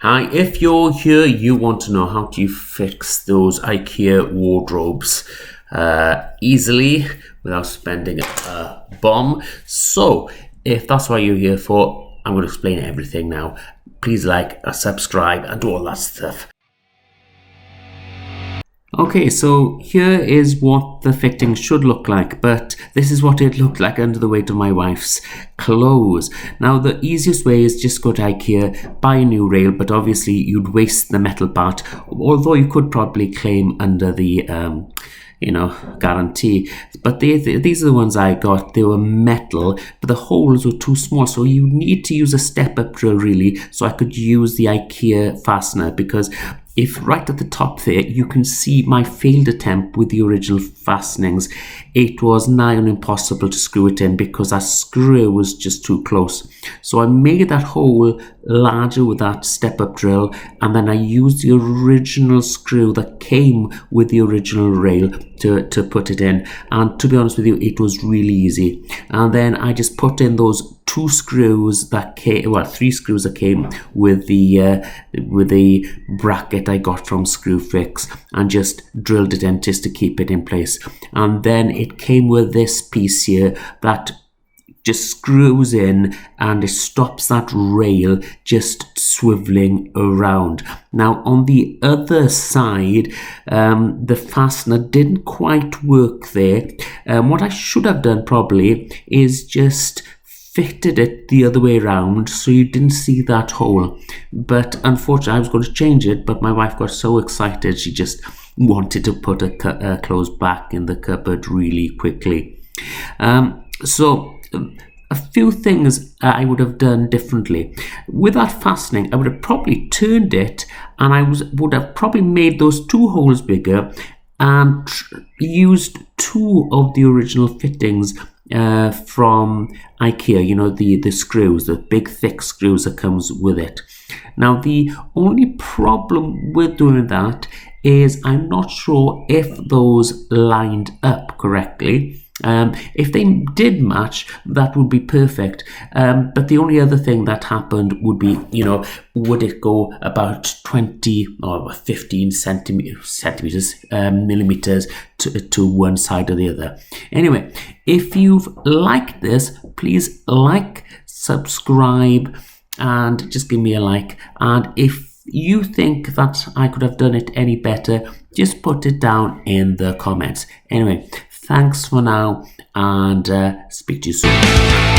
Hi, if you're here, you want to know how do you fix those IKEA wardrobes easily without spending a bomb. So if that's what you're here for, I'm going to explain everything now. Please like, subscribe and do all that stuff. Okay, so here is what the fitting should look like, but this is what it looked like under the weight of my wife's clothes. Now, the easiest way is just go to IKEA, buy a new rail, but obviously you'd waste the metal part, although you could probably claim under the guarantee. But these are the ones I got. They were metal, but the holes were too small, so you need to use a step-up drill really, so I could use the IKEA fastener, because if right at the top there, you can see my failed attempt with the original fastenings. It was nigh on impossible to screw it in because that screw was just too close. So I made that hole larger with that step-up drill, and then I used the original screw that came with the original rail to put it in. And to be honest with you, it was really easy. And then I just put in those three screws that came with the bracket I got from Screwfix, and just drilled it in just to keep it in place. And then it came with this piece here that just screws in, and it stops that rail just swiveling around. Now on the other side, the fastener didn't quite work there. What I should have done probably is just fitted it the other way around so you didn't see that hole. But unfortunately, I was going to change it, but my wife got so excited she just wanted to put her clothes back in the cupboard really quickly. So a few things I would have done differently. With that fastening, I would have probably turned it, and I would have probably made those two holes bigger and used two of the original fittings from IKEA, the screws, the big thick screws that comes with it. Now the only problem with doing that is I'm not sure if those lined up correctly. If they did match, that would be perfect. But the only other thing that happened would be, would it go about 20 or 15 millimeters to one side or the other. Anyway, if you've liked this, please like, subscribe, and just give me a like. And if you think that I could have done it any better, just put it down in the comments. Anyway, thanks for now, and speak to you soon.